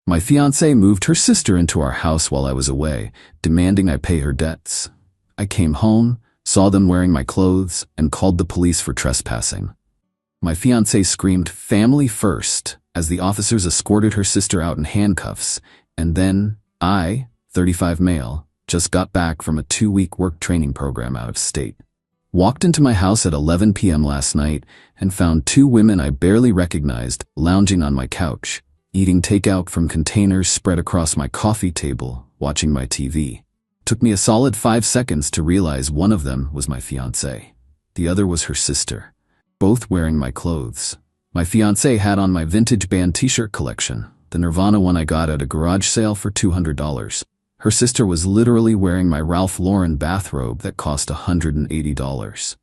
My fiancée moved her sister into our house while I was away, demanding I pay her debts. I came home, saw them wearing my clothes, and called the police for trespassing. My fiancée screamed, "Family first," as the officers escorted her sister out in handcuffs, and then I, 35 male, just got back from a 2-week work training program out of state. Walked into my house at 11 p.m. last night and found 2 women I barely recognized lounging on my couch, eating takeout from containers spread across my coffee table, watching my TV. Took me a solid 5 seconds to realize one of them was my fiancée. The other was her sister, both wearing my clothes. My fiancée had on my vintage band t-shirt collection, the Nirvana one I got at a garage sale for $200. Her sister was literally wearing my Ralph Lauren bathrobe that cost $180.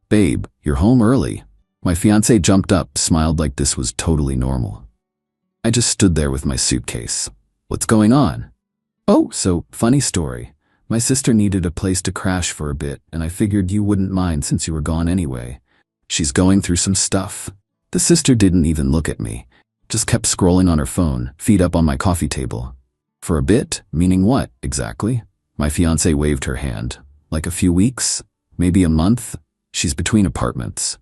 "Babe, you're home early." My fiancée jumped up, smiled like this was totally normal. I just stood there with my suitcase. "What's going on?" "Oh, so, funny story. My sister needed a place to crash for a bit, and I figured you wouldn't mind since you were gone anyway. She's going through some stuff." The sister didn't even look at me, just kept scrolling on her phone, feet up on my coffee table. "For a bit? Meaning what, exactly?" My fiancée waved her hand. "Like a few weeks? Maybe a month? She's between apartments."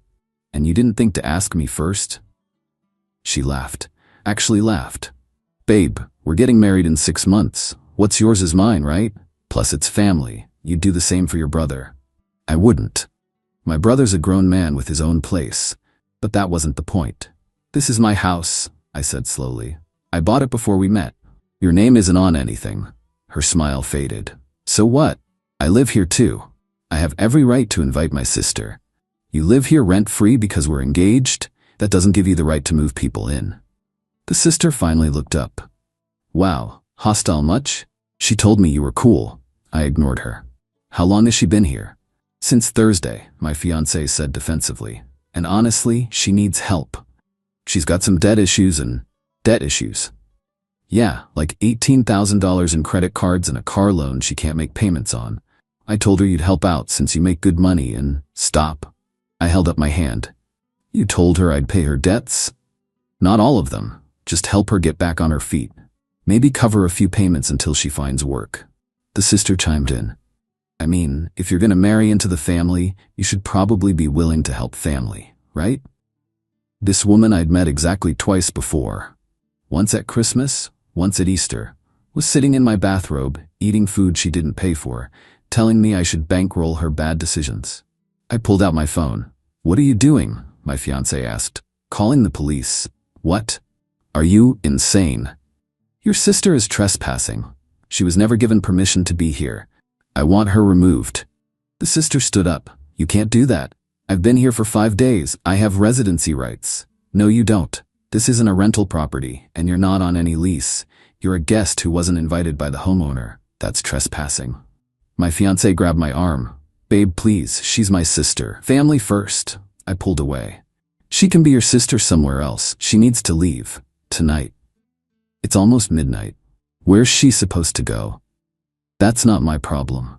"And you didn't think to ask me first?" She laughed. Actually laughed. "Babe, we're getting married in 6 months. What's yours is mine, right? Plus it's family. You'd do the same for your brother." "I wouldn't. My brother's a grown man with his own place." But that wasn't the point. "This is my house," I said slowly. "I bought it before we met. Your name isn't on anything." Her smile faded. "So what? I live here too. I have every right to invite my sister. You live here rent-free because we're engaged? That doesn't give you the right to move people in." The sister finally looked up. "Wow, hostile much? She told me you were cool." I ignored her. "How long has she been here?" "Since Thursday," my fiancée said defensively. "And honestly, she needs help. She's got some debt issues and..." "Debt issues?" "Yeah, like $18,000 in credit cards and a car loan she can't make payments on. I told her you'd help out since you make good money and..." "Stop." I held up my hand. "You told her I'd pay her debts?" "Not all of them. Just help her get back on her feet. Maybe cover a few payments until she finds work." The sister chimed in. "I mean, if you're gonna marry into the family, you should probably be willing to help family, right?" This woman I'd met exactly twice before. Once at Christmas, once at Easter, was sitting in my bathrobe, eating food she didn't pay for, telling me I should bankroll her bad decisions. I pulled out my phone. "What are you doing?" my fiancé asked. "Calling the police." "What? Are you insane?" "Your sister is trespassing. She was never given permission to be here. I want her removed." The sister stood up. "You can't do that. I've been here for 5 days. I have residency rights." "No, you don't. This isn't a rental property, and you're not on any lease. You're a guest who wasn't invited by the homeowner. That's trespassing." My fiancé grabbed my arm. "Babe, please, she's my sister. Family first." I pulled away. "She can be your sister somewhere else. She needs to leave. Tonight." "It's almost midnight. Where's she supposed to go?" "That's not my problem."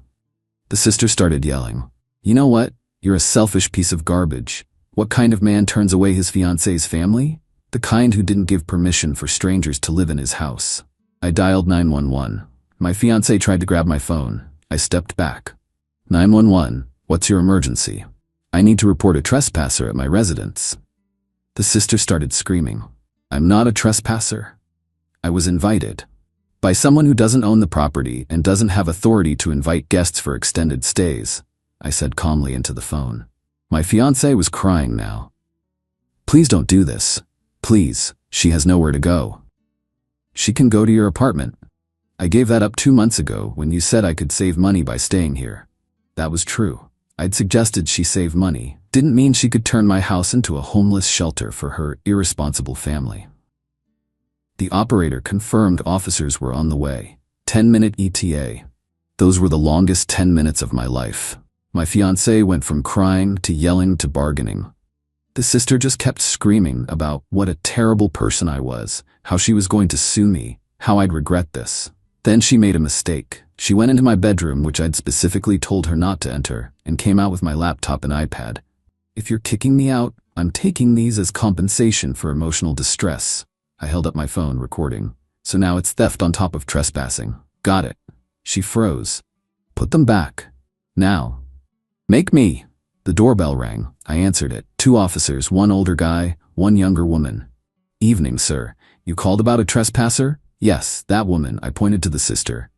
The sister started yelling. "You know what? You're a selfish piece of garbage. What kind of man turns away his fiancée's family? The kind who didn't give permission for strangers to live in his house." I dialed 911. My fiancé tried to grab my phone. I stepped back. "911, what's your emergency?" "I need to report a trespasser at my residence." The sister started screaming. "I'm not a trespasser. I was invited by someone who doesn't own the property and doesn't have authority to invite guests for extended stays," I said calmly into the phone. My fiancé was crying now. "Please don't do this. Please, she has nowhere to go." "She can go to your apartment. I gave that up 2 months ago when you said I could save money by staying here." That was true. I'd suggested she save money. Didn't mean she could turn my house into a homeless shelter for her irresponsible family. The operator confirmed officers were on the way. 10-minute ETA. Those were the longest 10 minutes of my life. My fiancé went from crying to yelling to bargaining. The sister just kept screaming about what a terrible person I was, how she was going to sue me, how I'd regret this. Then she made a mistake. She went into my bedroom, which I'd specifically told her not to enter, and came out with my laptop and iPad. "If you're kicking me out, I'm taking these as compensation for emotional distress." I held up my phone, recording. So now it's theft on top of trespassing. Got it. She froze. Put them back. Now. Make me. The doorbell rang. I answered it. 2 officers, 1 older guy, 1 younger woman. Evening, sir. You called about a trespasser? Yes, that woman, I pointed to the sister,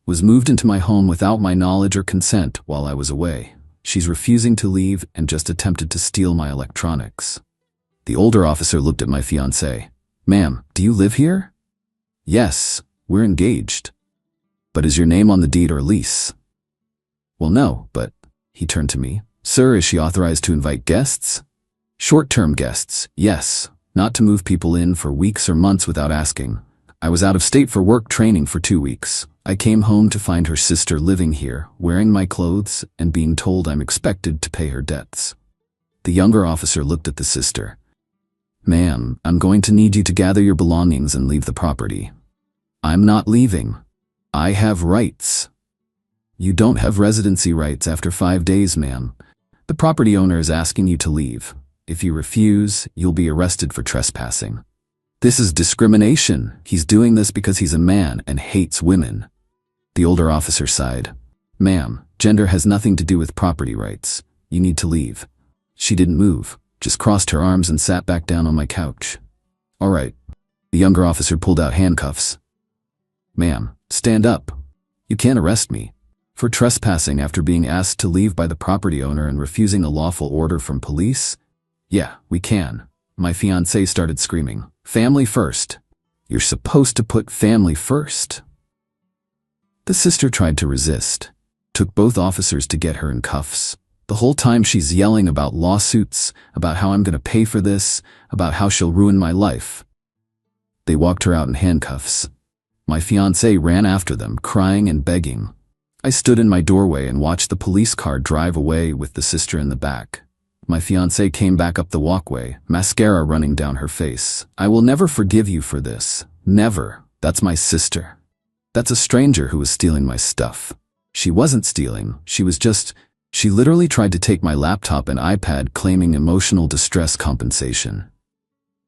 was moved into my home without my knowledge or consent while I was away. She's refusing to leave and just attempted to steal my electronics. The older officer looked at my fiancée. Ma'am, do you live here? Yes, we're engaged. But is your name on the deed or lease? Well, no, but, he turned to me. Sir, is she authorized to invite guests? Short-term guests, yes, not to move people in for weeks or months without asking. I was out of state for work training for 2 weeks. I came home to find her sister living here, wearing my clothes and being told I'm expected to pay her debts. The younger officer looked at the sister. Ma'am, I'm going to need you to gather your belongings and leave the property. I'm not leaving. I have rights. You don't have residency rights after 5 days, ma'am. The property owner is asking you to leave. If you refuse, you'll be arrested for trespassing. This is discrimination. He's doing this because he's a man and hates women. The older officer sighed. Ma'am, gender has nothing to do with property rights. You need to leave. She didn't move, just crossed her arms and sat back down on my couch. All right. The younger officer pulled out handcuffs. Ma'am, stand up. You can't arrest me for trespassing after being asked to leave by the property owner and refusing a lawful order from police? Yeah, we can. My fiancée started screaming. Family first. You're supposed to put family first. The sister tried to resist. Took both officers to get her in cuffs. The whole time she's yelling about lawsuits, about how I'm going to pay for this, about how she'll ruin my life. They walked her out in handcuffs. My fiancé ran after them, crying and begging. I stood in my doorway and watched the police car drive away with the sister in the back. My fiancée came back up the walkway, mascara running down her face. I will never forgive you for this. Never. That's my sister. That's a stranger who was stealing my stuff. She wasn't stealing. She literally tried to take my laptop and iPad, claiming emotional distress compensation.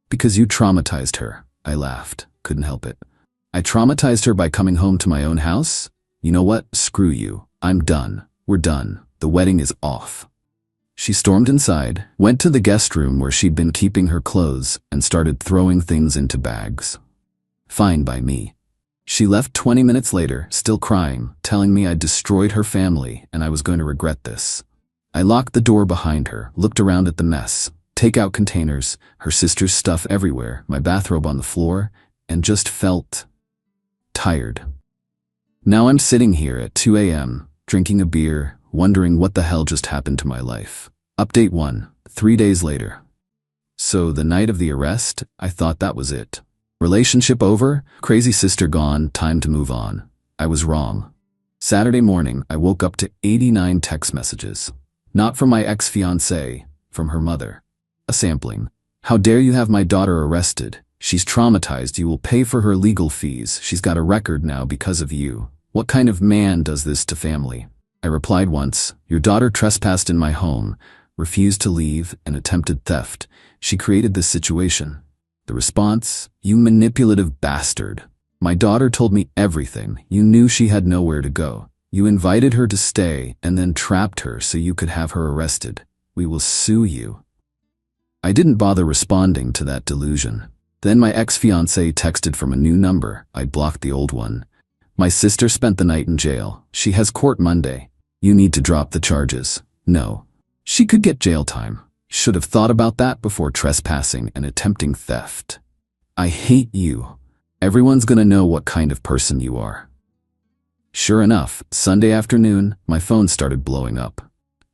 Because you traumatized her. I laughed. Couldn't help it. I traumatized her by coming home to my own house? You know what? Screw you. I'm done. We're done. The wedding is off. She stormed inside, went to the guest room where she'd been keeping her clothes, and started throwing things into bags. Fine by me. She left 20 minutes later, still crying, telling me I'd destroyed her family and I was going to regret this. I locked the door behind her, looked around at the mess, takeout containers, her sister's stuff everywhere, my bathrobe on the floor, and just felt tired. Now I'm sitting here at 2 a.m., drinking a beer, wondering what the hell just happened to my life. Update 1, 3 days later. So the night of the arrest, I thought that was it. Relationship over, crazy sister gone, time to move on. I was wrong. Saturday morning, I woke up to 89 text messages. Not from my ex-fiancée, from her mother. A sampling. How dare you have my daughter arrested? She's traumatized. You will pay for her legal fees. She's got a record now because of you. What kind of man does this to family? I replied once, your daughter trespassed in my home, refused to leave, and attempted theft. She created this situation. The response, you manipulative bastard. My daughter told me everything. You knew she had nowhere to go. You invited her to stay and then trapped her so you could have her arrested. We will sue you. I didn't bother responding to that delusion. Then my ex-fiancée texted from a new number. I blocked the old one. My sister spent the night in jail. She has court Monday. You need to drop the charges. No. She could get jail time. Should have thought about that before trespassing and attempting theft. I hate you. Everyone's gonna know what kind of person you are. Sure enough, Sunday afternoon, my phone started blowing up.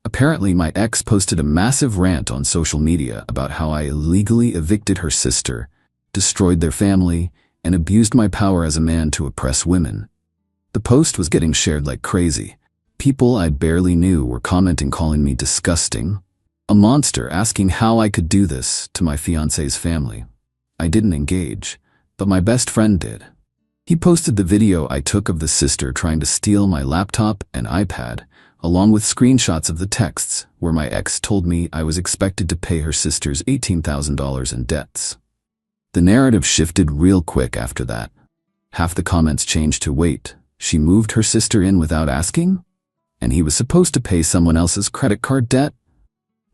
Apparently, my ex posted a massive rant on social media about how I illegally evicted her sister, destroyed their family, and abused my power as a man to oppress women. The post was getting shared like crazy. People I barely knew were commenting, calling me disgusting, a monster, asking how I could do this to my fiancé's family. I didn't engage, but my best friend did. He posted the video I took of the sister trying to steal my laptop and iPad, along with screenshots of the texts where my ex told me I was expected to pay her sister's $18,000 in debts. The narrative shifted real quick after that. Half the comments changed to wait, she moved her sister in without asking? And he was supposed to pay someone else's credit card debt?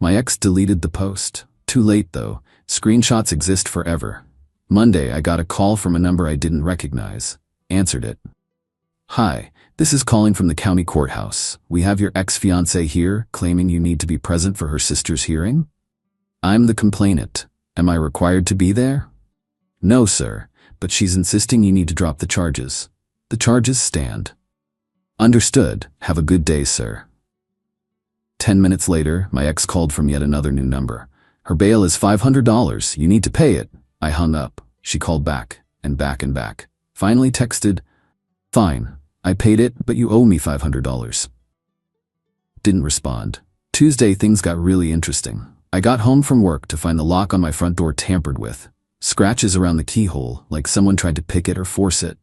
My ex deleted the post. Too late though, screenshots exist forever. Monday I got a call from a number I didn't recognize. Answered it. Hi, this is calling from the county courthouse. We have your ex-fiancée here, claiming you need to be present for her sister's hearing? I'm the complainant. Am I required to be there? No, sir, but she's insisting you need to drop the charges. The charges stand. Understood. Have a good day, sir. 10 minutes later, my ex called from yet another new number. Her bail is $500. You need to pay it. I hung up. She called back, and back and back. Finally texted, Fine, I paid it, but you owe me $500. Didn't respond. Tuesday, things got really interesting. I got home from work to find the lock on my front door tampered with. Scratches around the keyhole, like someone tried to pick it or force it.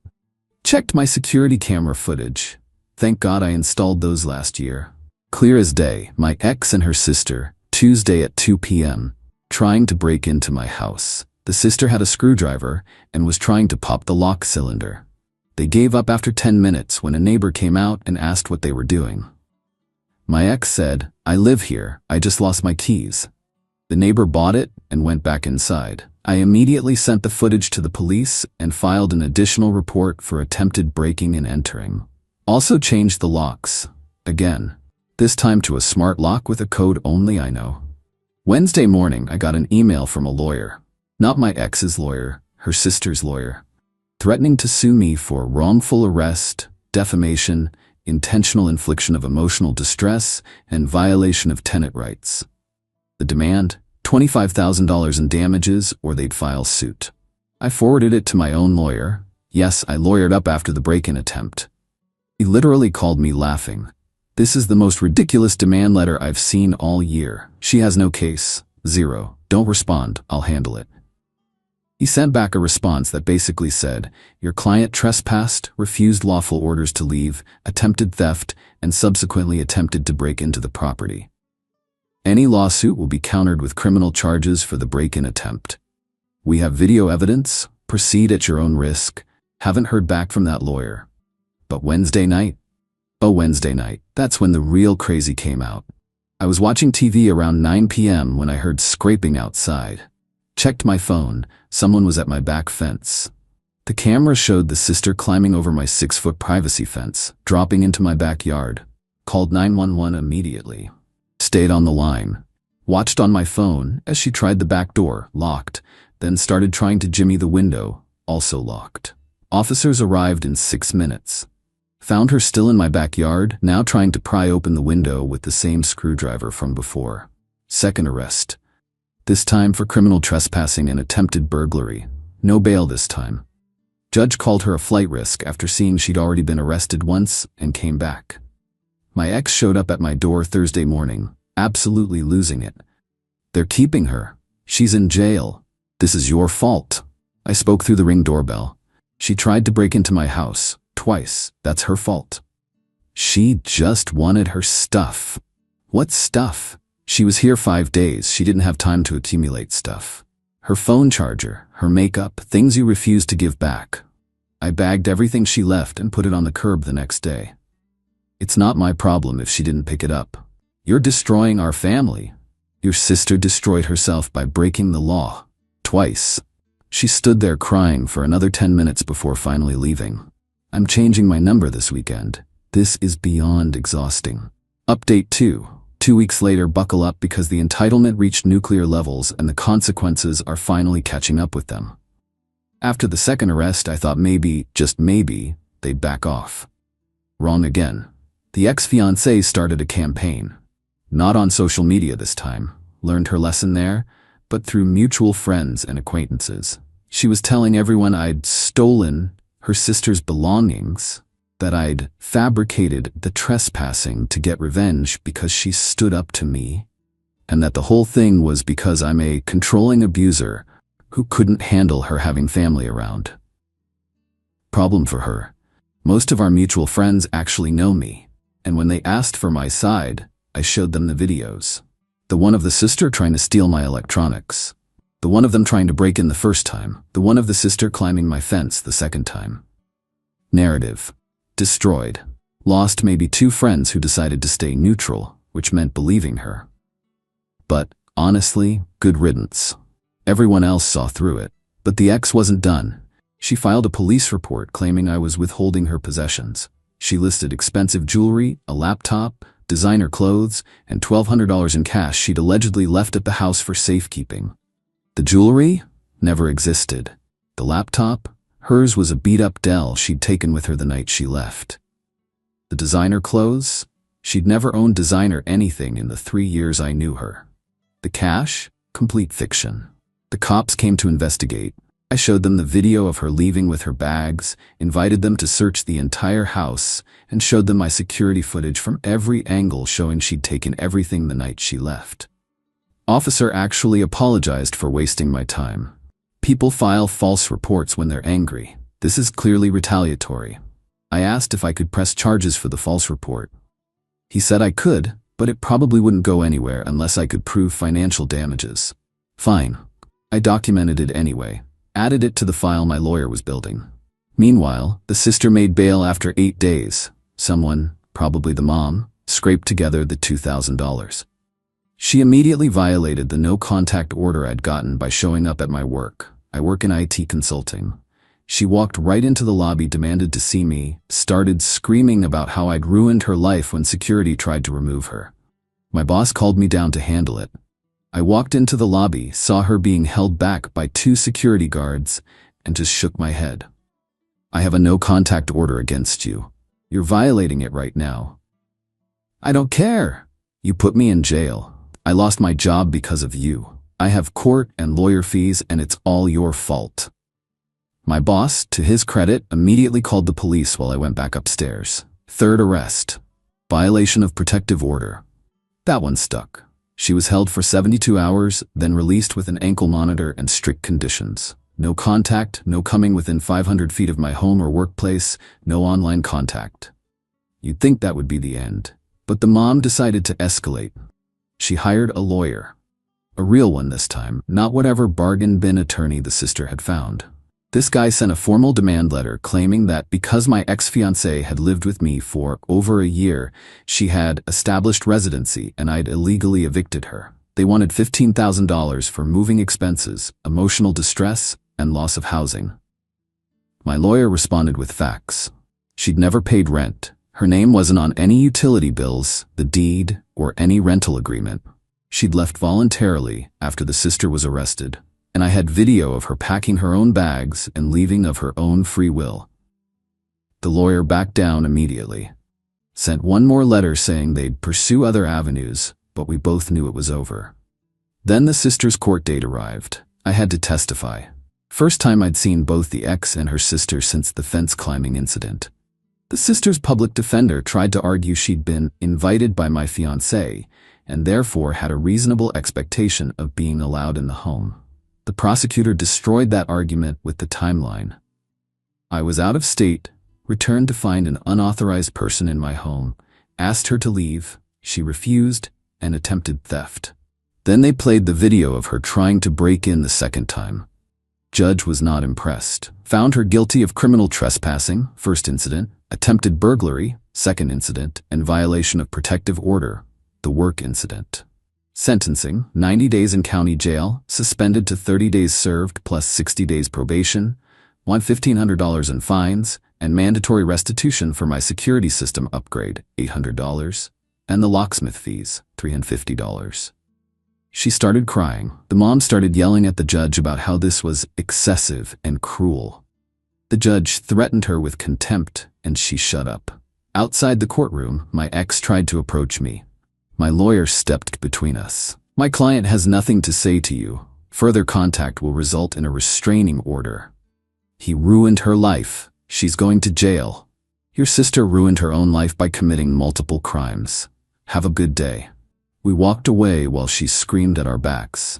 Checked my security camera footage. Thank God I installed those last year. Clear as day, my ex and her sister, Tuesday at 2 p.m., trying to break into my house. The sister had a screwdriver and was trying to pop the lock cylinder. They gave up after 10 minutes when a neighbor came out and asked what they were doing. My ex said, I live here, I just lost my keys. The neighbor bought it and went back inside. I immediately sent the footage to the police and filed an additional report for attempted breaking and entering. Also changed the locks. Again. This time to a smart lock with a code only I know. Wednesday morning, I got an email from a lawyer. Not my ex's lawyer, her sister's lawyer. Threatening to sue me for wrongful arrest, defamation, intentional infliction of emotional distress, and violation of tenant rights. The demand? $25,000 in damages or they'd file suit. I forwarded it to my own lawyer. Yes, I lawyered up after the break-in attempt. He literally called me laughing. This is the most ridiculous demand letter I've seen all year. She has no case. 0. Don't respond. I'll handle it. He sent back a response that basically said, your client trespassed, refused lawful orders to leave, attempted theft, and subsequently attempted to break into the property. Any lawsuit will be countered with criminal charges for the break-in attempt. We have video evidence. Proceed at your own risk. Haven't heard back from that lawyer. But Wednesday night? Oh, Wednesday night. That's when the real crazy came out. I was watching TV around 9 p.m. when I heard scraping outside. Checked my phone. Someone was at my back fence. The camera showed the sister climbing over my 6-foot privacy fence, dropping into my backyard. Called 911 immediately. Stayed on the line. Watched on my phone as she tried the back door, locked, then started trying to jimmy the window, also locked. Officers arrived in 6 minutes. Found her still in my backyard, now trying to pry open the window with the same screwdriver from before. Second arrest. This time for criminal trespassing and attempted burglary. No bail this time. Judge called her a flight risk after seeing she'd already been arrested once and came back. My ex showed up at my door Thursday morning, absolutely losing it. They're keeping her. She's in jail. This is your fault. I spoke through the Ring doorbell. She tried to break into my house. Twice. That's her fault. She just wanted her stuff. What stuff? She was here 5 days. She didn't have time to accumulate stuff. Her phone charger, her makeup, things you refused to give back. I bagged everything she left and put it on the curb the next day. It's not my problem if she didn't pick it up. You're destroying our family. Your sister destroyed herself by breaking the law. Twice. She stood there crying for another 10 minutes before finally leaving. I'm changing my number this weekend. This is beyond exhausting. Update 2. 2 weeks later, buckle up because the entitlement reached nuclear levels and the consequences are finally catching up with them. After the second arrest, I thought maybe, just maybe, they'd back off. Wrong again. The ex-fiancée started a campaign. Not on social media this time. Learned her lesson there, but through mutual friends and acquaintances. She was telling everyone I'd stolen her sister's belongings, that I'd fabricated the trespassing to get revenge because she stood up to me, and that the whole thing was because I'm a controlling abuser who couldn't handle her having family around. Problem for her. Most of our mutual friends actually know me, and when they asked for my side, I showed them the videos. The one of the sister trying to steal my electronics. The one of them trying to break in the first time. The one of the sister climbing my fence the second time. Narrative. Destroyed. Lost maybe 2 friends who decided to stay neutral, which meant believing her. But, honestly, good riddance. Everyone else saw through it. But the ex wasn't done. She filed a police report claiming I was withholding her possessions. She listed expensive jewelry, a laptop, designer clothes, and $1,200 in cash she'd allegedly left at the house for safekeeping. The jewelry? Never existed. The laptop? Hers was a beat-up Dell she'd taken with her the night she left. The designer clothes? She'd never owned designer anything in the 3 years I knew her. The cash? Complete fiction. The cops came to investigate. I showed them the video of her leaving with her bags, invited them to search the entire house, and showed them my security footage from every angle showing she'd taken everything the night she left. Officer actually apologized for wasting my time. People file false reports when they're angry. This is clearly retaliatory. I asked if I could press charges for the false report. He said I could, but it probably wouldn't go anywhere unless I could prove financial damages. Fine. I documented it anyway, added it to the file my lawyer was building. Meanwhile, the sister made bail after 8 days. Someone, probably the mom, scraped together the $2,000. She immediately violated the no-contact order I'd gotten by showing up at my work. I work in IT consulting. She walked right into the lobby, demanded to see me, started screaming about how I'd ruined her life when security tried to remove her. My boss called me down to handle it. I walked into the lobby, saw her being held back by 2 security guards, and just shook my head. I have a no-contact order against you. You're violating it right now. I don't care. You put me in jail. I lost my job because of you. I have court and lawyer fees, and it's all your fault. My boss, to his credit, immediately called the police while I went back upstairs. 3rd arrest. Violation of protective order. That one stuck. She was held for 72 hours, then released with an ankle monitor and strict conditions. No contact, no coming within 500 feet of my home or workplace, no online contact. You'd think that would be the end. But the mom decided to escalate. She hired a lawyer. A real one this time, not whatever bargain bin attorney the sister had found. This guy sent a formal demand letter claiming that because my ex-fiancée had lived with me for over a year, she had established residency and I'd illegally evicted her. They wanted $15,000 for moving expenses, emotional distress, and loss of housing. My lawyer responded with facts. She'd never paid rent. Her name wasn't on any utility bills, the deed, or any rental agreement. She'd left voluntarily after the sister was arrested, and I had video of her packing her own bags and leaving of her own free will. The lawyer backed down immediately. Sent one more letter saying they'd pursue other avenues, but we both knew it was over. Then the sister's court date arrived. I had to testify. First time I'd seen both the ex and her sister since the fence climbing incident. The sister's public defender tried to argue she'd been invited by my fiancé and therefore had a reasonable expectation of being allowed in the home. The prosecutor destroyed that argument with the timeline. I was out of state, returned to find an unauthorized person in my home, asked her to leave, she refused, and attempted theft. Then they played the video of her trying to break in the second time. Judge was not impressed. Found her guilty of criminal trespassing, first incident, attempted burglary, second incident, and violation of protective order, the work incident. Sentencing, 90 days in county jail, suspended to 30 days served plus 60 days probation, won $1,500 in fines, and mandatory restitution for my security system upgrade, $800, and the locksmith fees, $350. She started crying. The mom started yelling at the judge about how this was excessive and cruel. The judge threatened her with contempt, and she shut up. Outside the courtroom, my ex tried to approach me. My lawyer stepped between us. My client has nothing to say to you. Further contact will result in a restraining order. He ruined her life. She's going to jail. Your sister ruined her own life by committing multiple crimes. Have a good day. We walked away while she screamed at our backs.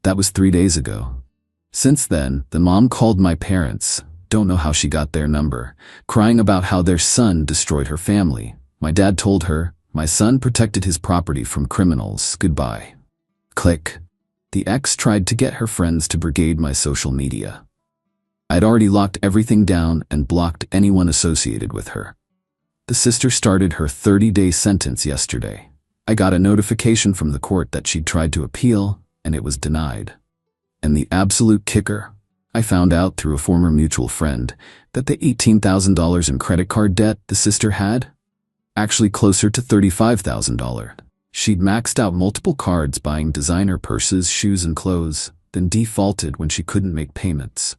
That was 3 days ago. Since then, the mom called my parents, don't know how she got their number, crying about how their son destroyed her family. My dad told her, my son protected his property from criminals, goodbye. Click. The ex tried to get her friends to brigade my social media. I'd already locked everything down and blocked anyone associated with her. The sister started her 30-day sentence yesterday. I got a notification from the court that she'd tried to appeal, and it was denied. And the absolute kicker? I found out through a former mutual friend that the $18,000 in credit card debt the sister had? Actually closer to $35,000. She'd maxed out multiple cards buying designer purses, shoes, and clothes, then defaulted when she couldn't make payments.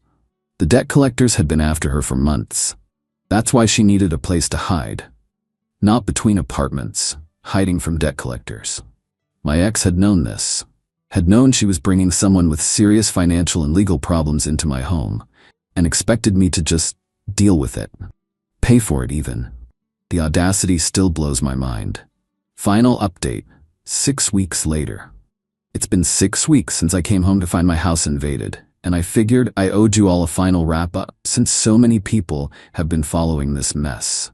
The debt collectors had been after her for months. That's why she needed a place to hide. Not between apartments, hiding from debt collectors. My ex had known this. Had known she was bringing someone with serious financial and legal problems into my home, and expected me to just deal with it. Pay for it even. The audacity still blows my mind. Final update, 6 weeks later. It's been 6 weeks since I came home to find my house invaded, and I figured I owed you all a final wrap-up since so many people have been following this mess.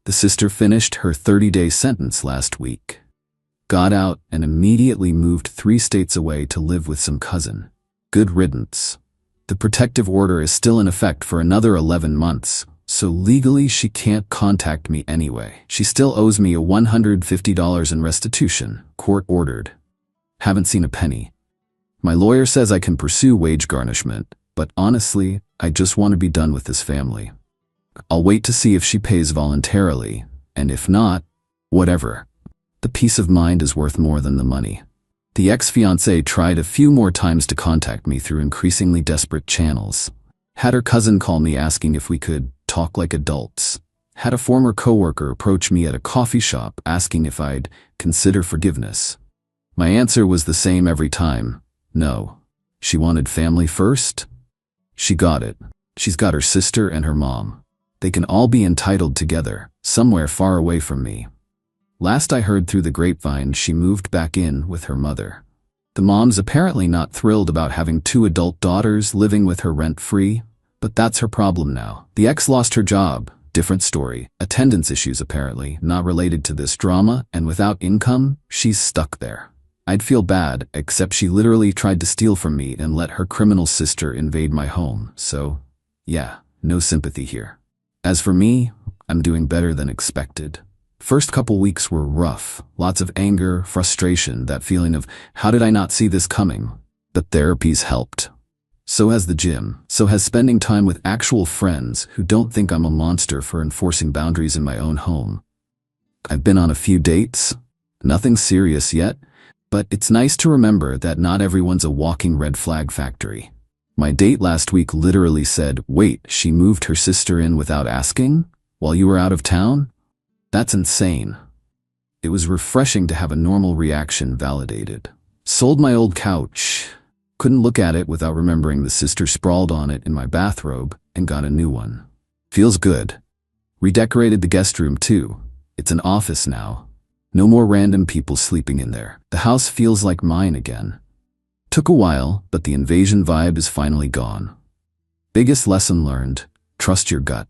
The sister finished her 30-day sentence last week. Got out and immediately moved 3 states away to live with some cousin. Good riddance. The protective order is still in effect for another 11 months, so legally she can't contact me anyway. She still owes me a $150 in restitution, court ordered. Haven't seen a penny. My lawyer says I can pursue wage garnishment, but honestly, I just want to be done with this family. I'll wait to see if she pays voluntarily, and if not, whatever. The peace of mind is worth more than the money. The ex-fiancée tried a few more times to contact me through increasingly desperate channels. Had her cousin call me asking if we could talk like adults. Had a former coworker approach me at a coffee shop asking if I'd consider forgiveness. My answer was the same every time. No. She wanted family first? She got it. She's got her sister and her mom. They can all be entitled together, somewhere far away from me. Last I heard through the grapevine, she moved back in with her mother. The mom's apparently not thrilled about having 2 adult daughters living with her rent-free, but that's her problem now. The ex lost her job, different story. Attendance issues apparently, not related to this drama, and without income, she's stuck there. I'd feel bad, except she literally tried to steal from me and let her criminal sister invade my home, so, yeah, no sympathy here. As for me, I'm doing better than expected. First couple weeks were rough, lots of anger, frustration, that feeling of, how did I not see this coming? But therapy's helped. So has the gym, so has spending time with actual friends who don't think I'm a monster for enforcing boundaries in my own home. I've been on a few dates, nothing serious yet, but it's nice to remember that not everyone's a walking red flag factory. My date last week literally said, "Wait, she moved her sister in without asking? While you were out of town?" That's insane. It was refreshing to have a normal reaction validated. Sold my old couch. Couldn't look at it without remembering the sister sprawled on it in my bathrobe, and got a new one. Feels good. Redecorated the guest room too. It's an office now. No more random people sleeping in there. The house feels like mine again. Took a while, but the invasion vibe is finally gone. Biggest lesson learned, trust your gut.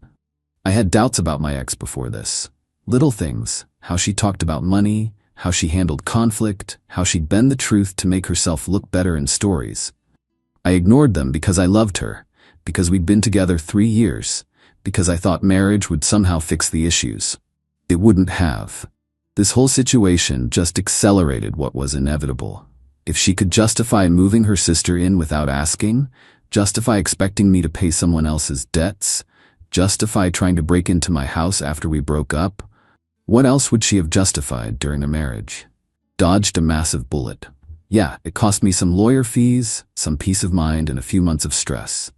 I had doubts about my ex before this. Little things, how she talked about money, how she handled conflict, how she'd bend the truth to make herself look better in stories. I ignored them because I loved her, because we'd been together 3 years, because I thought marriage would somehow fix the issues. It wouldn't have. This whole situation just accelerated what was inevitable. If she could justify moving her sister in without asking, justify expecting me to pay someone else's debts, justify trying to break into my house after we broke up, what else would she have justified during a marriage? Dodged a massive bullet. Yeah, it cost me some lawyer fees, some peace of mind, and a few months of stress.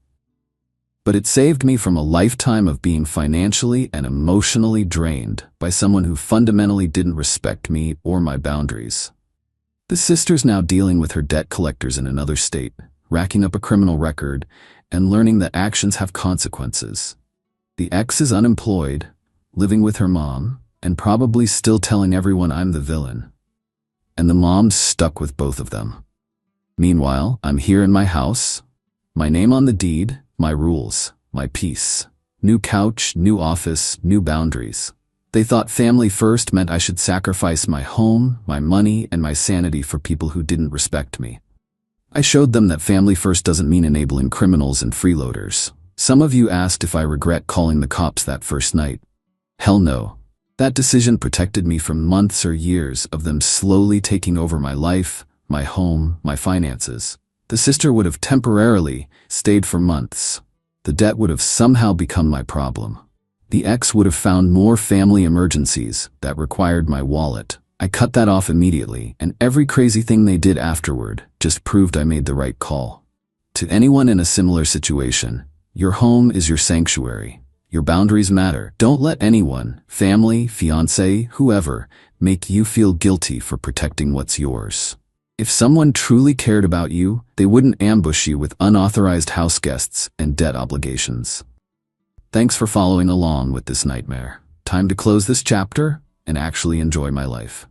But it saved me from a lifetime of being financially and emotionally drained by someone who fundamentally didn't respect me or my boundaries. The sister's now dealing with her debt collectors in another state, racking up a criminal record, and learning that actions have consequences. The ex is unemployed, living with her mom, and probably still telling everyone I'm the villain. And the mom's stuck with both of them. Meanwhile, I'm here in my house, my name on the deed, my rules, my peace. New couch, new office, new boundaries. They thought family first meant I should sacrifice my home, my money, and my sanity for people who didn't respect me. I showed them that family first doesn't mean enabling criminals and freeloaders. Some of you asked if I regret calling the cops that first night. Hell no. That decision protected me from months or years of them slowly taking over my life, my home, my finances. The sister would have temporarily stayed for months. The debt would have somehow become my problem. The ex would have found more family emergencies that required my wallet. I cut that off immediately, and every crazy thing they did afterward just proved I made the right call. To anyone in a similar situation, your home is your sanctuary. Your boundaries matter. Don't let anyone, family, fiancé, whoever, make you feel guilty for protecting what's yours. If someone truly cared about you, they wouldn't ambush you with unauthorized house guests and debt obligations. Thanks for following along with this nightmare. Time to close this chapter and actually enjoy my life.